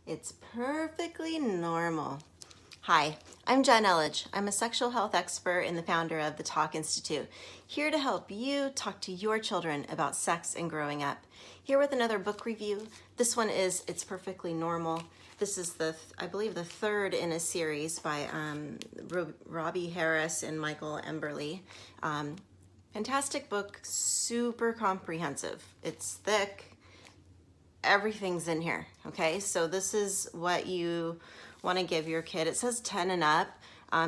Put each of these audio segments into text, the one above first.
It's perfectly normal. Hi, I'm Jen Elledge. I'm a sexual health expert and the founder of the Talk Institute, here to help you talk to your children about sex and growing up. Here with another book review. This one is It's Perfectly Normal. This is I believe the third in a series by Robbie Harris and Michael Emberley. Fantastic book, super comprehensive. It's thick. Everything's in here, okay? So this is what you want to give your kid. It says 10 and up.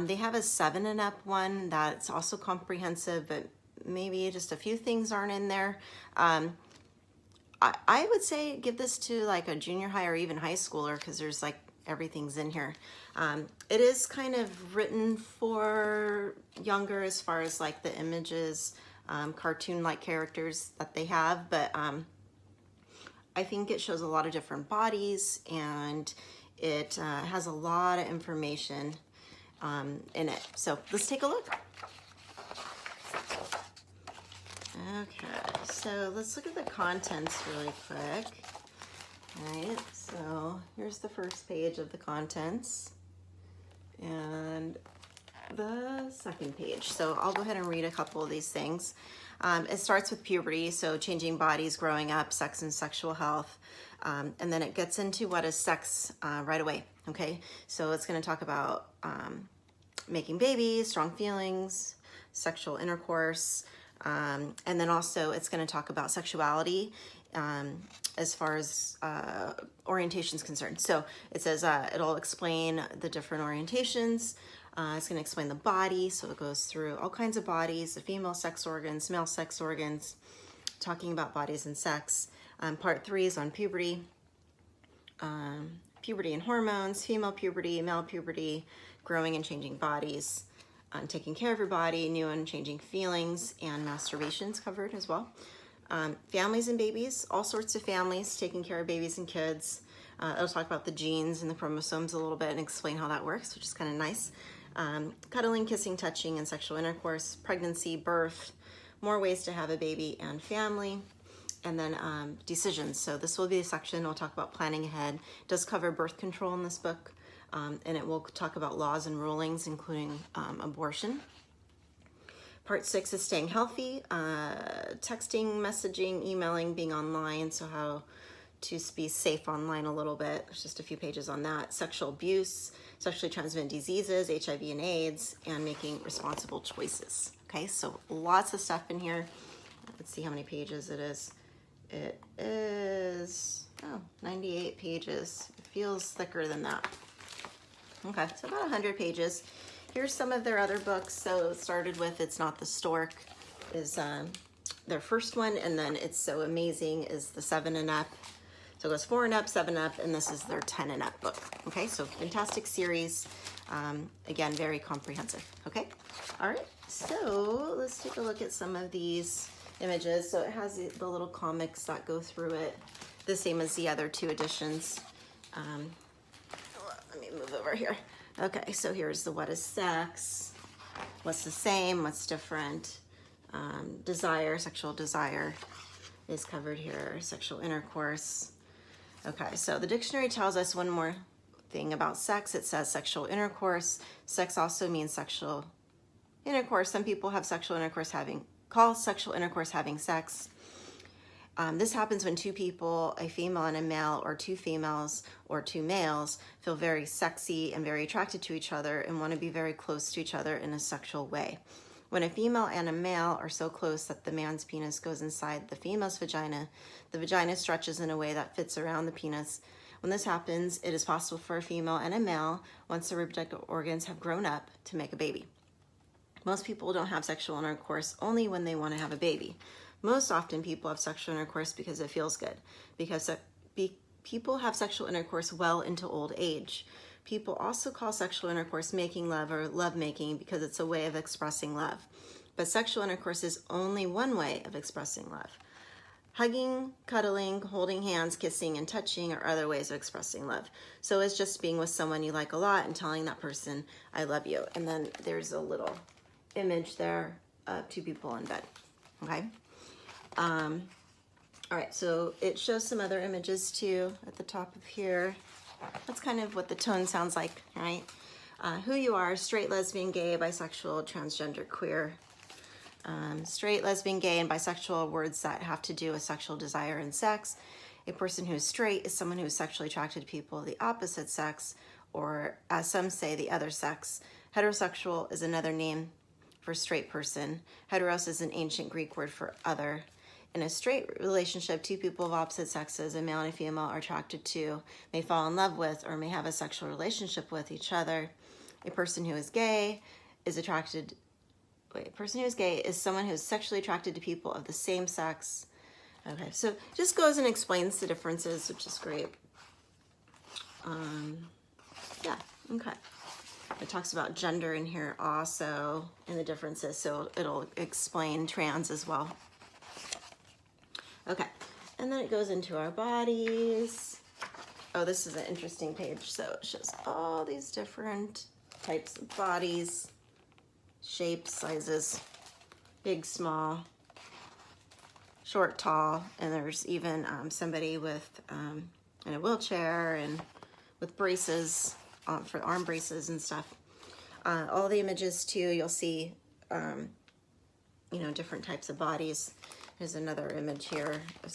They have a 7 and up one that's also comprehensive, but maybe just a few things aren't in there. I would say give this to like a junior high or even high schooler because there's like everything's in here. It is kind of written for younger as far as like the images, cartoon-like characters that they have, but I think it shows a lot of different bodies and it has a lot of information in it. So let's take a look. Okay, so let's look at the contents really quick. All right, so here's the first page of the contents and the second page. So I'll go ahead and read a couple of these things. It starts with puberty, so changing bodies, growing up, sex and sexual health. And then it gets into what is sex right away, okay? So it's gonna talk about making babies, strong feelings, sexual intercourse, and then also it's gonna talk about sexuality as far as orientation is concerned. So it says it'll explain the different orientations. It's going to explain the body, so it goes through all kinds of bodies, the female sex organs, male sex organs, talking about bodies and sex. Part 3 is on puberty, puberty and hormones, female puberty, male puberty, growing and changing bodies, taking care of your body, new and changing feelings, and masturbation's covered as well. Families and babies, all sorts of families, taking care of babies and kids. It'll talk about the genes and the chromosomes a little bit and explain how that works, which is kind of nice. Cuddling, kissing, touching, and sexual intercourse, pregnancy, birth, more ways to have a baby and family, and then decisions. So this will be a section, we'll talk about planning ahead. It does cover birth control in this book, and it will talk about laws and rulings, including abortion. Part 6 is staying healthy, texting, messaging, emailing, being online, so how to be safe online a little bit. There's just a few pages on that. Sexual abuse, sexually transmitted diseases, HIV and AIDS, and making responsible choices. Okay, so lots of stuff in here. Let's see how many pages it is. It is 98 pages. It feels thicker than that. Okay, so about 100 pages. Here's some of their other books. So it started with It's Not the Stork is their first one, and then It's So Amazing is the 7 and up. So it goes 4 and up, 7 up, and this is their 10 and up book. Okay, so fantastic series. Again, very comprehensive. Okay, all right. So let's take a look at some of these images. So it has the little comics that go through it, the same as the other 2 editions. Let me move over here. Okay, so here's the what is sex, what's the same, what's different, desire, sexual desire is covered here, sexual intercourse. Okay, so the dictionary tells us one more thing about sex. It says sexual intercourse. Sex also means sexual intercourse. Some people have sexual intercourse call sexual intercourse having sex. This happens when 2 people, a female and a male, or 2 females or 2 males, feel very sexy and very attracted to each other and want to be very close to each other in a sexual way. When a female and a male are so close that the man's penis goes inside the female's vagina, the vagina stretches in a way that fits around the penis. When this happens, it is possible for a female and a male, once the reproductive organs have grown up, to make a baby. Most people don't have sexual intercourse only when they want to have a baby. Most often people have sexual intercourse because it feels good, because people have sexual intercourse well into old age. People also call sexual intercourse making love or lovemaking because it's a way of expressing love. But sexual intercourse is only one way of expressing love. Hugging, cuddling, holding hands, kissing, and touching are other ways of expressing love. So it's just being with someone you like a lot and telling that person, I love you. And then there's a little image there of 2 people in bed, okay? All right, so it shows some other images too at the top of here. That's kind of what the tone sounds like, right? Who you are: straight, lesbian, gay, bisexual, transgender, queer. Straight, lesbian, gay, and bisexual, words that have to do with sexual desire and sex. A person who is straight is someone who is sexually attracted to people of the opposite sex, or as some say, the other sex. Heterosexual is another name for straight person. Heteros is an ancient Greek word for other. In a straight relationship, two people of opposite sexes, a male and a female, are attracted to, may fall in love with, or may have a sexual relationship with each other. A person who is gay is attracted. A person who is gay is someone who is sexually attracted to people of the same sex. Okay, so just goes and explains the differences, which is great. Yeah, okay. It talks about gender in here also and the differences, so it'll explain trans as well. Okay, and then it goes into our bodies. Oh, this is an interesting page. So it shows all these different types of bodies, shapes, sizes, big, small, short, tall, and there's even somebody with in a wheelchair and with braces for arm braces and stuff. All the images too, you'll see, you know, different types of bodies. There's another image here of